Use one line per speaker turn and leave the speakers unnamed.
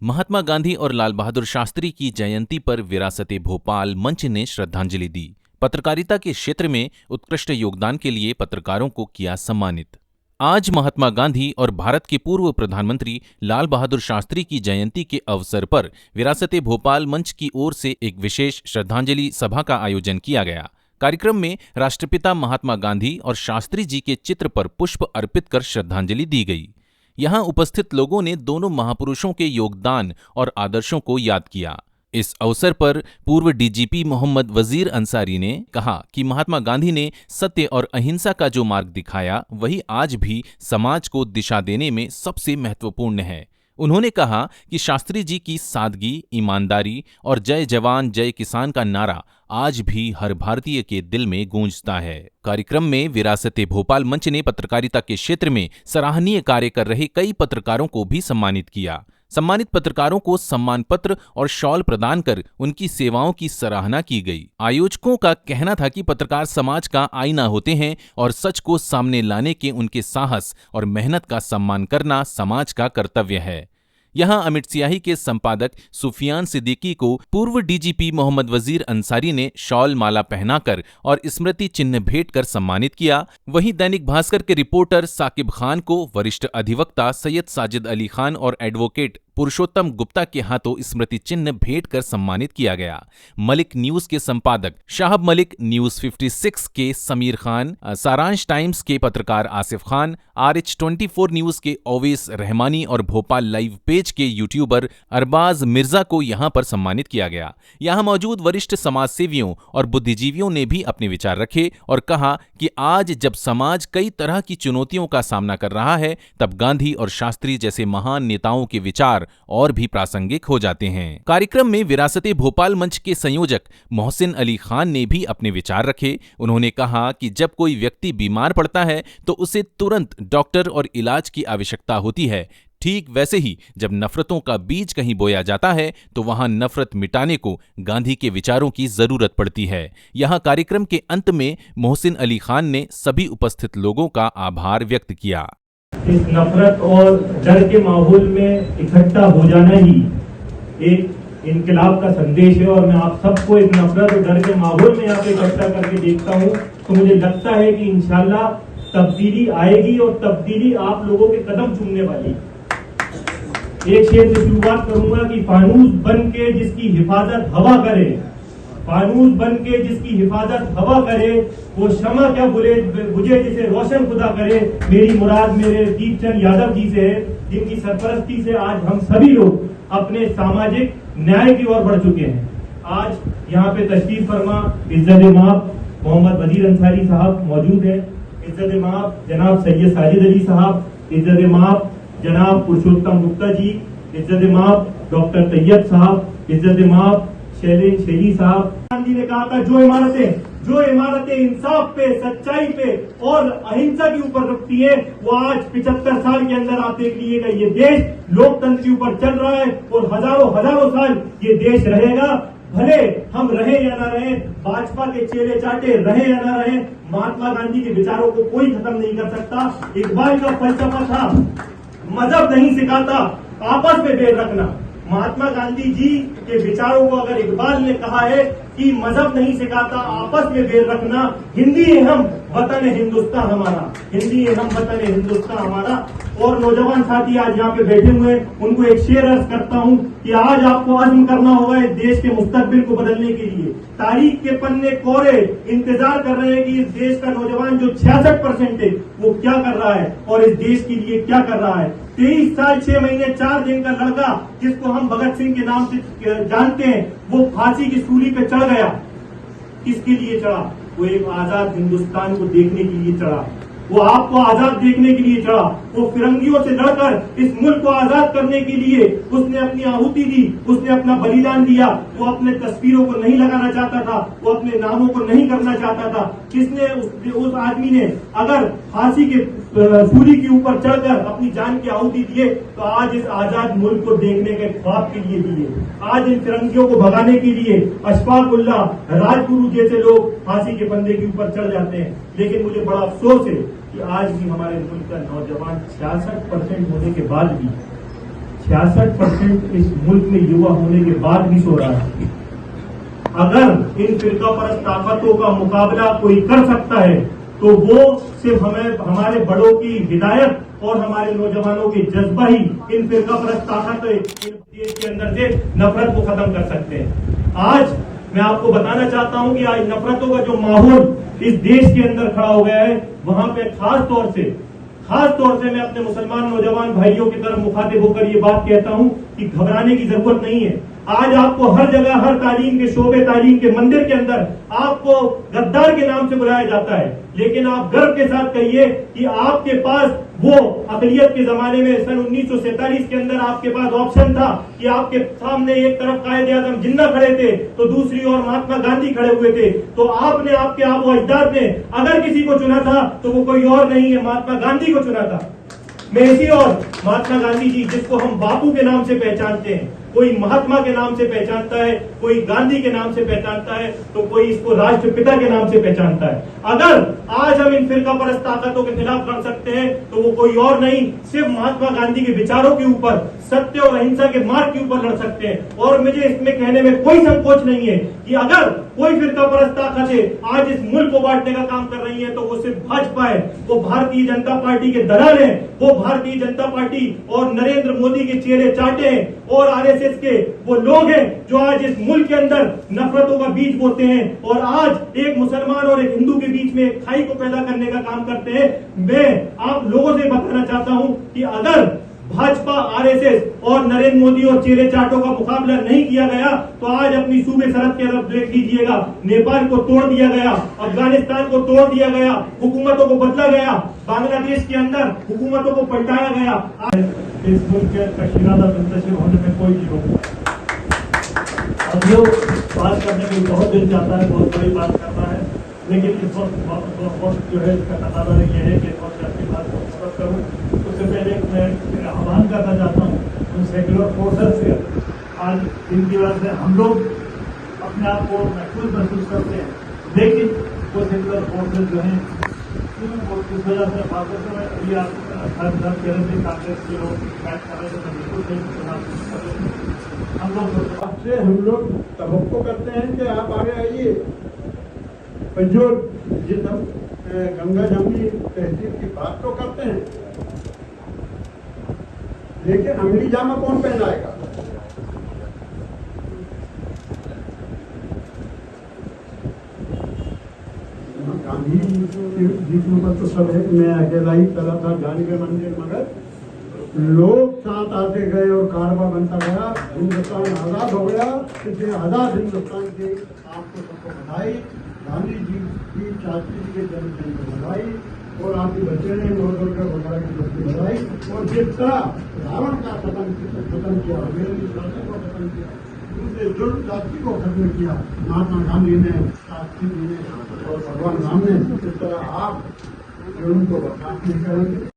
महात्मा गांधी और लाल बहादुर शास्त्री की जयंती पर विरासत-ए-भोपाल मंच ने श्रद्धांजलि दी। पत्रकारिता के क्षेत्र में उत्कृष्ट योगदान के लिए पत्रकारों को किया सम्मानित। आज महात्मा गांधी और भारत के पूर्व प्रधानमंत्री लाल बहादुर शास्त्री की जयंती के अवसर पर विरासत-ए-भोपाल मंच की ओर से एक विशेष श्रद्धांजलि सभा का आयोजन किया गया। कार्यक्रम में राष्ट्रपिता महात्मा गांधी और शास्त्री जी के चित्र पर पुष्प अर्पित कर श्रद्धांजलि दी गई। यहां उपस्थित लोगों ने दोनों महापुरुषों के योगदान और आदर्शों को याद किया। इस अवसर पर पूर्व डीजीपी मोहम्मद वजीर अंसारी ने कहा कि महात्मा गांधी ने सत्य और अहिंसा का जो मार्ग दिखाया, वही आज भी समाज को दिशा देने में सबसे महत्वपूर्ण है। उन्होंने कहा कि शास्त्री जी की सादगी, ईमानदारी और जय जवान जय किसान का नारा आज भी हर भारतीय के दिल में गूंजता है। कार्यक्रम में विरासत-ए-भोपाल मंच ने पत्रकारिता के क्षेत्र में सराहनीय कार्य कर रहे कई पत्रकारों को भी सम्मानित किया। सम्मानित पत्रकारों को सम्मान पत्र और शॉल प्रदान कर उनकी सेवाओं की सराहना की गई। आयोजकों का कहना था कि पत्रकार समाज का आईना होते हैं और सच को सामने लाने के उनके साहस और मेहनत का सम्मान करना समाज का कर्तव्य है। यहां अमिट सियाही के संपादक सुफियान सिद्दीकी को पूर्व डीजीपी मोहम्मद वजीर अंसारी ने शॉल माला पहनाकर और स्मृति चिन्ह भेंट कर सम्मानित किया। वहीं दैनिक भास्कर के रिपोर्टर साकिब खान को वरिष्ठ अधिवक्ता सैयद साजिद अली खान और एडवोकेट पुरुषोत्तम गुप्ता के हाथों स्मृति चिन्ह भेंट कर सम्मानित किया गया। मलिक न्यूज के संपादक शाहब मलिक, न्यूज 56 के समीर खान, सारांश टाइम्स के पत्रकार आसिफ खान, RH24 न्यूज के ओवैस रहमानी और भोपाल लाइव पेज के यूट्यूबर अरबाज मिर्जा को यहां पर सम्मानित किया गया। यहां मौजूद वरिष्ठ समाज सेवियों और बुद्धिजीवियों ने भी अपने विचार रखे और कहा कि आज जब समाज कई तरह की चुनौतियों का सामना कर रहा है, तब गांधी और शास्त्री जैसे महान नेताओं के विचार और भी प्रासंगिक हो जाते हैं। कार्यक्रम में विरासत-ए-भोपाल मंच के संयोजक मोहसिन अली खान ने भी अपने विचार रखे। उन्होंने कहा कि जब कोई व्यक्ति बीमार पड़ता है तो उसे तुरंत डॉक्टर और इलाज की आवश्यकता होती है। ठीक वैसे ही जब नफरतों का बीज कहीं बोया जाता है तो वहां नफरत मिटाने को गांधी के विचारों की जरूरत पड़ती है। यहां कार्यक्रम के अंत में मोहसिन अली खान ने सभी उपस्थित लोगों का आभार व्यक्त किया।
इस नफरत और डर के माहौल में इकट्ठा हो जाना ही एक इनकलाब का संदेश है और मैं आप सबको इस नफरत और डर के माहौल में यहाँ पे इकट्ठा करके देखता हूँ तो मुझे लगता है कि इंशाल्लाह तब्दीली आएगी और तब्दीली आप लोगों के कदम चूमने वाली। एक शेर से शुरुआत करूंगा कि फानूस बन के जिसकी हिफाजत हवा करे, फानूस बन के जिसकी हिफाजत हवा करे, वो शमा क्या बुझे जिसे रोशन खुदा करे। मेरी मुराद मेरे दीपचंद यादव जी से है, जिनकी सरपरस्ती से आज हम सभी लोग अपने सामाजिक न्याय की ओर बढ़ चुके हैं। आज यहाँ पे तशरीफ फरमा इज्जत-ए-माब मोहम्मद वजीर अंसारी साहब मौजूद है, इज्जत-ए-माब जनाब सैयद साजिद अली साहब, इज्जत-ए-माब जनाब पुरुषोत्तम गुप्ता जी, इज्जत-ए-माब डॉक्टर तैयब साहब, इज्जत-ए-माब शेली साहब। गांधी ने कहा था जो इमारतें इंसाफ पे, सच्चाई पे और अहिंसा के ऊपर रखती है, वो आज 75 साल के अंदर आप देख लीजिएगा ये देश लोकतंत्र के ऊपर चल रहा है और हजारों साल ये देश रहेगा। भले हम रहे या ना रहे, भाजपा के चेले चाटे रहे या ना रहे, महात्मा गांधी के विचारों को कोई खत्म नहीं कर सकता। इकबाल का फलसफा था मजहब नहीं सिखाता, आपस में बैर रखना। महात्मा गांधी जी के विचारों को अगर इकबाल ने कहा है कि मजहब नहीं सिखाता, आपस में बैर रखना, हिंदी है हम वतन हिंदुस्तान हमारा, हिंदी है हम वतन हिंदुस्तान हमारा। और नौजवान साथी आज यहाँ पे बैठे हुए हैं, उनको एक शेर अर्ज करता हूँ कि आज आपको अज़्म करना होगा इस देश के मुस्तकबिल को बदलने के लिए। तारीख के पन्ने कोरे इंतजार कर रहे हैं कि इस देश का नौजवान जो 66% है वो क्या कर रहा है और इस देश के लिए क्या कर रहा है। 23 साल 6 महीने 4 दिन का लड़का जिसको हम भगत सिंह के नाम से जानते हैं, वो फांसी की सूली पे चढ़ गया। किसके लिए चढ़ा? वो एक आजाद हिंदुस्तान को देखने के लिए चढ़ा, वो आपको आजाद देखने के लिए चढ़ा। वो फिरंगियों से लड़कर इस मुल्क को आजाद करने के लिए उसने अपनी आहुति दी, उसने अपना बलिदान दिया। वो अपने तस्वीरों को नहीं लगाना चाहता था, वो अपने नामों को नहीं करना चाहता था। किसने उस आदमी ने अगर फांसी के सूली के ऊपर चढ़कर अपनी जान की आहुति दिए तो आज इस आजाद मुल्क को देखने के ख्वाब के लिए दिए। आज इन फिरंगियों को भगाने के लिए अशफाकुल्लाह, राजगुरु जैसे लोग फांसी के फंदे के ऊपर चढ़ जाते हैं। लेकिन मुझे बड़ा अफसोस है कि आज भी हमारे मुल्क का नौजवान 66% होने के बाद भी 66% इस मुल्क में युवा होने के बाद भी सो रहा है। अगर इन फिरका परस्त ताकतों का मुकाबला कोई कर सकता है तो वो सिर्फ हमें हमारे बड़ों की हिदायत और हमारे नौजवानों के जज्बा ही इन फिरका परस्त ताकतों देश के अंदर से नफरत को खत्म कर सकते हैं। आज मैं आपको बताना चाहता हूं कि आज नफरतों का जो माहौल इस देश के अंदर खड़ा हो गया है, वहां पे खास तौर से मैं अपने मुसलमान नौजवान भाइयों की तरफ मुखातिब होकर ये बात कहता हूं कि घबराने की जरूरत नहीं है। आज आपको हर जगह, हर तालीम के शोबे, तालीम के मंदिर के अंदर आपको गद्दार के नाम से बुलाया जाता है, लेकिन आप गर्व के साथ कहिए कि आपके पास वो अकलियत के जमाने में सन 1947 के अंदर आपके पास ऑप्शन था कि आपके सामने एक तरफ कायदे आजम जिन्ना खड़े थे तो दूसरी ओर महात्मा गांधी खड़े हुए थे, तो आपने, आपके आबो अजदाद ने अगर किसी को चुना था तो वो कोई और नहीं है, महात्मा गांधी को चुना था। मैं इसी और महात्मा गांधी जी, जिसको हम बापू के नाम से पहचानते हैं, कोई महात्मा के नाम से पहचानता है, कोई गांधी के नाम से पहचानता है, तो कोई इसको राष्ट्रपिता के नाम से पहचानता है। अगर आज हम इन फिरका परस्त ताकतों के खिलाफ लड़ सकते हैं तो वो कोई और नहीं, सिर्फ महात्मा गांधी के विचारों के ऊपर, सत्य और अहिंसा के मार्ग के ऊपर लड़ सकते हैं। और मुझे इसमें कहने में कोई संकोच नहीं है कि अगर कोई फिरका परस्त ताकतें आज इस मुल्क को बांटने का काम कर रही है तो वो सिर्फ भाजपा है, वो भारतीय जनता पार्टी के दलाल है, वो भारतीय जनता पार्टी और नरेंद्र मोदी के चेहरे चाटे हैं और आरएसएस के वो लोग हैं जो आज इस मुल्क के अंदर नफरतों का बीज बोते हैं और आज एक मुसलमान और एक हिंदू के बीच में एक खाई को पैदा करने का काम करते हैं। मैं आप लोगों से बताना चाहता हूं कि अगर भाजपा, आरएसएस और नरेंद्र मोदी और चेहरे चाटों का मुकाबला नहीं किया गया तो आज अपनी सूबे सरहद के तरफ देख लीजिएगा, नेपाल को तोड़ दिया गया, अफगानिस्तान को तोड़ दिया गया, हुकूमतों को बदला गया, बांग्लादेश के अंदर हुकूमतों को पलटाया गया। इस मुल्क के तशकीलात मुंतशिर होने में कोई नहीं रोक। अब जो बात करने में बहुत दिल चाहता है, बहुत बड़ी बात करना है, लेकिन इस वक्त जो है इसका तकाजा ये है कि इस वक्त अपनी बात को खत्म करूँ। उससे पहले मैं आह्वान करना चाहता हूँ उन सेक्युलर फोर्सेस से, आज इनकी वजह से हम लोग अपने आप को महसूस करते हैं, लेकिन वो सेक्युलर फोर्सेस जो हैं इस वजह से खासतौर से अभी आप कह रहे थे कांग्रेस के लोग बैठ कर रहे थे, बिल्कुल सही आपसे हम लोग तवक्को करते हैं कि आप आगे आइए। जो जिस हम गंगा जमुनी तहसील की बात तो करते हैं, लेकिन अंगली जामा कौन पहनाएगा? गांधी जी के ऊपर तो सब है, मैं अकेला ही चला था गांधी के मंदिर, मगर लोग साथ आते गए और कारवा बनता गया, हिंदुस्तान आजाद हो गया। इसलिए आजाद हिंदुस्तान की आपको सबको बधाई, गांधी जी की चाची जी के जन्मदिन को बधाई और आपके बच्चे ने नौदल का बधाई। और जिस तरह रावण का खत्म किया, खत्म किया, दूसरे जुल्म जाति को खत्म किया महात्मा गांधी ने, शास्त्री जी ने और भगवान राम ने, इस तरह आप जुल्म को बर्दाश्त नहीं करेंगे।